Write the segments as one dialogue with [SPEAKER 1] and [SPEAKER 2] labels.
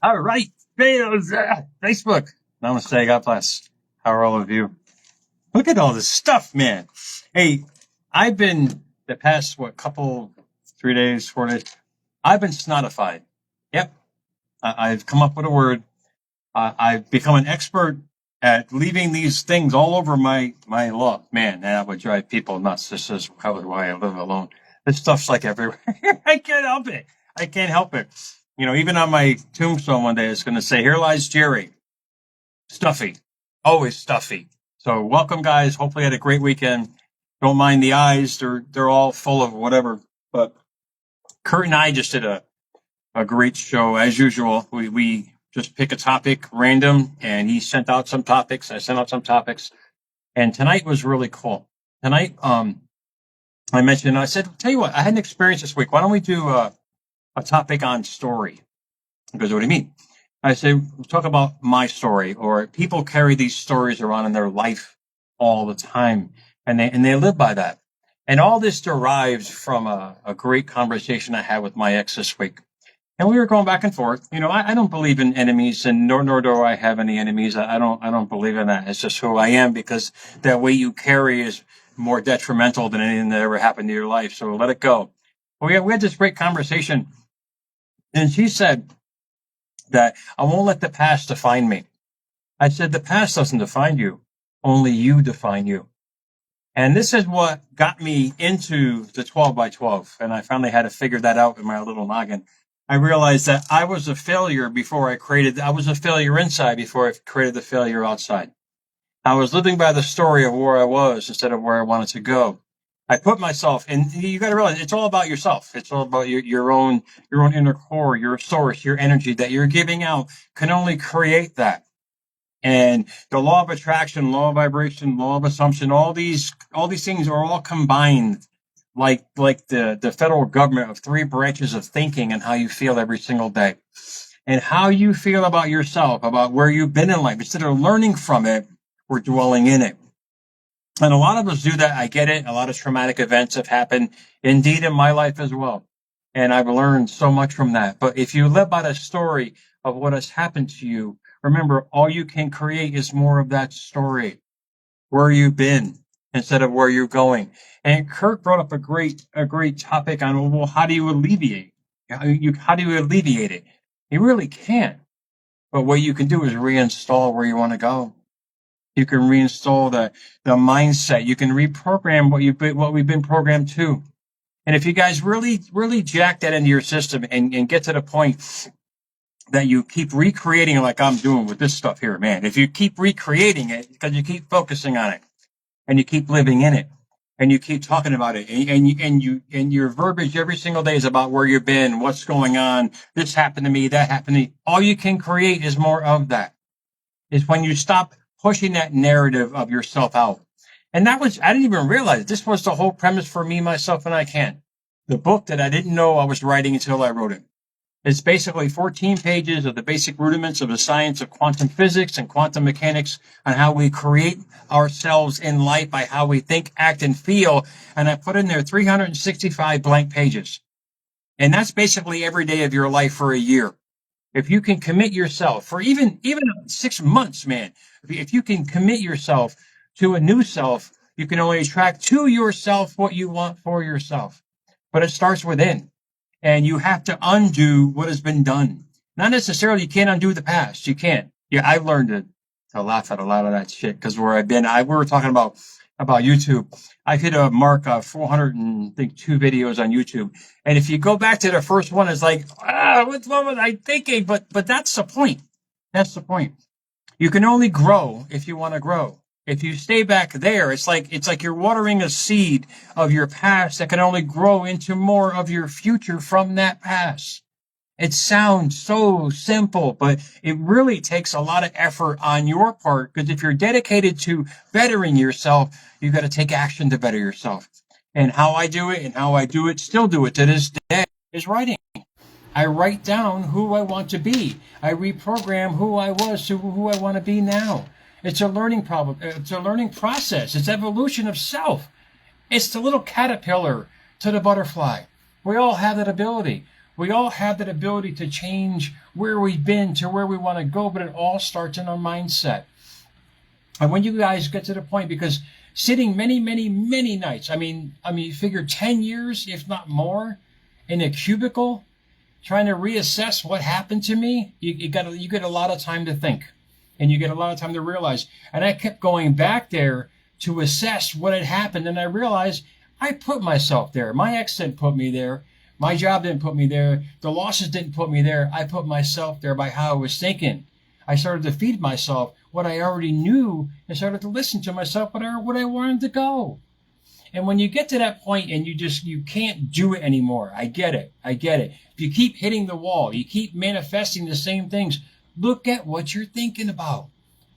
[SPEAKER 1] All right, Facebook. Namaste. God bless. How are all of you? Look at all this stuff, man. Hey, I've been the past, 3 days, 4 days, I've been snotified. Yep. I've come up with a word. I've become an expert at leaving these things all over my law. Man, that would drive people nuts. This is probably why I live alone. This stuff's like everywhere. I can't help it. I can't help it. You know, even on my tombstone one day, it's going to say, "Here lies Jerry." Stuffy. Always stuffy. So welcome, guys. Hopefully you had a great weekend. Don't mind the eyes. They're all full of whatever. But Kurt and I just did a great show as usual. We just pick a topic random, and he sent out some topics. I sent out some topics, and tonight was really cool. Tonight, I mentioned, I said, tell you what, I had an experience this week. Why don't we do a topic on story? He goes, what do you mean? I say, we'll talk about my story, or people carry these stories around in their life all the time, and they live by that. And all this derives from a great conversation I had with my ex this week. And we were going back and forth. You know, I don't believe in enemies, and nor do I have any enemies. I don't believe in that. It's just who I am, because that way you carry is more detrimental than anything that ever happened to your life. So let it go. Well, we had this great conversation, and she said that I won't let the past define me. I said, the past doesn't define you. Only you define you. And this is what got me into the 12 by 12. And I finally had to figure that out in my little noggin. I realized that I was a failure I was a failure inside before I created the failure outside. I was living by the story of where I was instead of where I wanted to go. I put myself, and you got to realize it's all about yourself. It's all about your own inner core, your source, your energy that you're giving out can only create that. And the law of attraction, law of vibration, law of assumption, all these things are all combined like the federal government of three branches of thinking and how you feel every single day. And how you feel about yourself, about where you've been in life. Instead of learning from it, we're dwelling in it. And a lot of us do that. I get it. A lot of traumatic events have happened, indeed, in my life as well. And I've learned so much from that. But if you live by the story of what has happened to you, remember, all you can create is more of that story, where you've been instead of where you're going. And Kurt brought up a great topic on, well, how do you alleviate? How do you alleviate it? You really can't. But what you can do is reinstall where you want to go. You can reinstall the mindset. You can reprogram what we've been programmed to. And if you guys really, really jack that into your system and get to the point that you keep recreating it like I'm doing with this stuff here, man. If you keep recreating it because you keep focusing on it and you keep living in it and you keep talking about it and your verbiage every single day is about where you've been, what's going on, this happened to me, that happened to me. All you can create is more of that. Is when you stop pushing that narrative of yourself out. And I didn't even realize this was the whole premise for Me, Myself, and I Can. The book that I didn't know I was writing until I wrote it. It's basically 14 pages of the basic rudiments of the science of quantum physics and quantum mechanics on how we create ourselves in life by how we think, act, and feel. And I put in there 365 blank pages. And that's basically every day of your life for a year. If you can commit yourself for even 6 months, man, if you can commit yourself to a new self, you can only attract to yourself what you want for yourself. But it starts within. And you have to undo what has been done. Not necessarily, you can't undo the past. You can't. Yeah, I've learned to laugh at a lot of that shit because where I've been, we were talking about YouTube. I've hit a mark of 402 videos on YouTube. And if you go back to the first one, it's like, what was I thinking? But that's the point. That's the point. You can only grow if you want to grow. If you stay back there, it's like you're watering a seed of your past that can only grow into more of your future from that past. It sounds so simple, but it really takes a lot of effort on your part, because if you're dedicated to bettering yourself, you got to take action to better yourself. And how I do it and how I do it, still do it to this day, is writing. I write down who I want to be. I reprogram who I was to who I want to be now. It's a learning problem. It's a learning process. It's evolution of self. It's the little caterpillar to the butterfly. We all have that ability.
[SPEAKER 2] We all have that ability to change where we've been to where we want to go, but it all starts in our mindset. And when you guys get to the point, because sitting many, many, many nights, I mean, you figure 10 years, if not more, in a cubicle, trying to reassess what happened to me, you get a lot of time to think, and you get a lot of time to realize. And I kept going back there to assess what had happened, and I realized I put myself there. My ex didn't put me there. My job didn't put me there. The losses didn't put me there. I put myself there by how I was thinking. I started to feed myself what I already knew and started to listen to myself what I wanted to go. And when you get to that point and you can't do it anymore, I get it. If you keep hitting the wall, you keep manifesting the same things, look at what you're thinking about.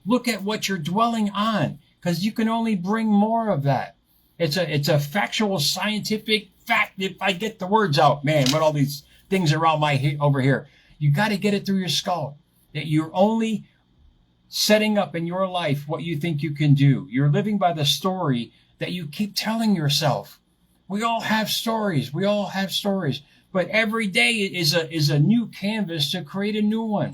[SPEAKER 2] Look at what you're dwelling on, because you can only bring more of that. It's a factual, scientific fact. If I get the words out, man, with all these things around over here, you got to get it through your skull that you're only setting up in your life what you think you can do. You're living by the story that you keep telling yourself. We all have stories. But every day is a new canvas to create a new one.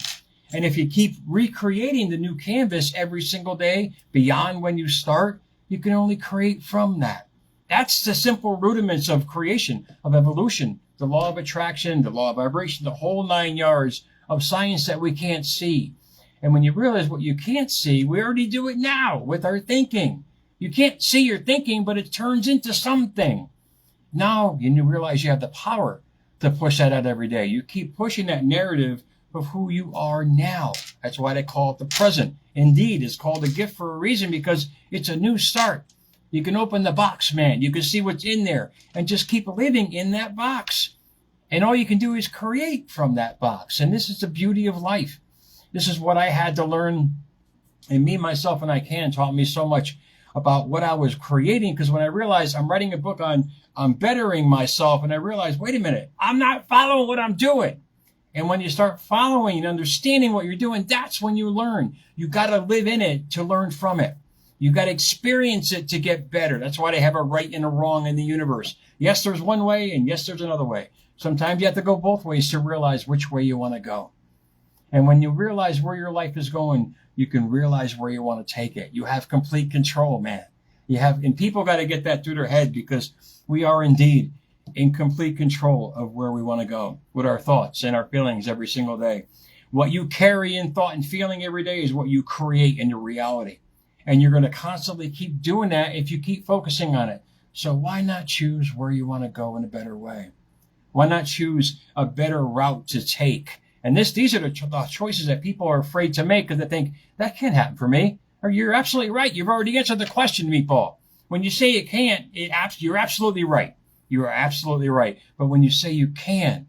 [SPEAKER 2] And if you keep recreating the new canvas every single day beyond when you start, you can only create from that. That's the simple rudiments of creation, of evolution, the law of attraction, the law of vibration, the whole 9 yards of science that we can't see. And when you realize what you can't see, we already do it now with our thinking. You can't see your thinking, but it turns into something. Now you realize you have the power to push that out every day. You keep pushing that narrative of who you are now. That's why they call it the present. Indeed, it's called a gift for a reason, because it's a new start. You can open the box, man. You can see what's in there and just keep living in that box. And all you can do is create from that box. And this is the beauty of life. This is what I had to learn. And me, myself, and I can taught me so much about what I was creating. Because when I realized I'm writing a book on bettering myself, and I realized, wait a minute, I'm not following what I'm doing. And when you start following and understanding what you're doing, that's when you learn. You got to live in it to learn from it. You got to experience it to get better. That's why they have a right and a wrong in the universe. Yes, there's one way, and yes, there's another way. Sometimes you have to go both ways to realize which way you want to go. And when you realize where your life is going, you can realize where you want to take it. You have complete control, man. And people got to get that through their head, because we are indeed in complete control of where we want to go with our thoughts and our feelings every single day. What you carry in thought and feeling every day is what you create in your reality. And you're going to constantly keep doing that if you keep focusing on it. So why not choose where you want to go in a better way? Why not choose a better route to take? And these are the choices that people are afraid to make, because they think, that can't happen for me. Or you're absolutely right. You've already answered the question, Meatball. When you say it can't, you're absolutely right. You are absolutely right. But when you say you can,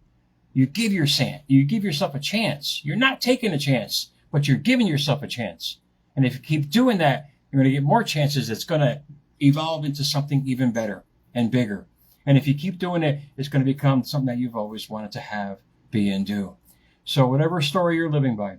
[SPEAKER 2] you give yourself a chance. You're not taking a chance, but you're giving yourself a chance. And if you keep doing that, you're going to get more chances. It's going to evolve into something even better and bigger. And if you keep doing it, it's going to become something that you've always wanted to have, be, and do. So whatever story you're living by,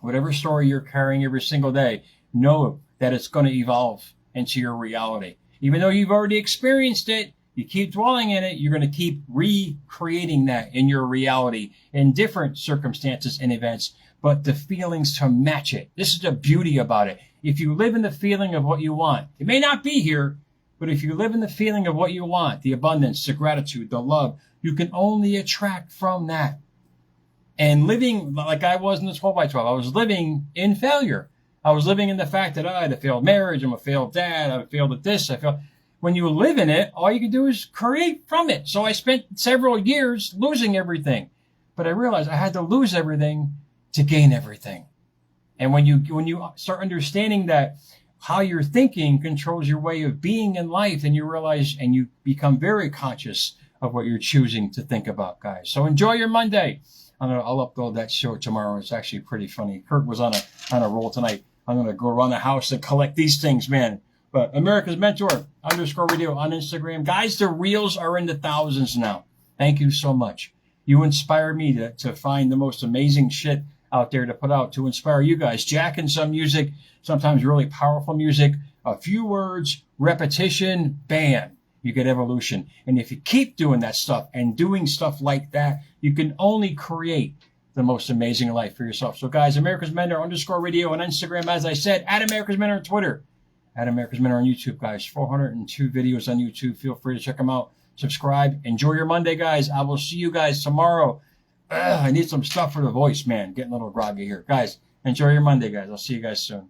[SPEAKER 2] whatever story you're carrying every single day, know that it's going to evolve into your reality. Even though you've already experienced it, you keep dwelling in it, you're going to keep recreating that in your reality in different circumstances and events, but the feelings to match it. This is the beauty about it. If you live in the feeling of what you want, it may not be here, but if you live in the feeling of what you want, the abundance, the gratitude, the love, you can only attract from that. And living like I was in the 12x12, I was living in failure. I was living in the fact that I had a failed marriage, I'm a failed dad, I failed at this, When you live in it, all you can do is create from it. So I spent several years losing everything. But I realized I had to lose everything to gain everything. And when you start understanding that how you're thinking controls your way of being in life, then you realize and you become very conscious of what you're choosing to think about, guys. So enjoy your Monday. I'll upload that show tomorrow. It's actually pretty funny. Kurt was on a roll tonight. I'm going to go around the house and collect these things, man. But America's Mentor _radio on Instagram. Guys, the reels are in the thousands now. Thank you so much. You inspire me to find the most amazing shit out there to put out to inspire you guys. Jacking some music, sometimes really powerful music, a few words, repetition, bam. you get evolution. And if you keep doing that stuff and doing stuff like that, you can only create the most amazing life for yourself. So guys, America's Mentor _radio on Instagram, as I said, at America's Mentor on Twitter, at America's Mentor on YouTube, guys. 402 videos on YouTube. Feel free to check them out. Subscribe. Enjoy your Monday, guys. I will see you guys tomorrow. I need some stuff for the voice, man. Getting a little groggy here. Guys, enjoy your Monday, guys. I'll see you guys soon.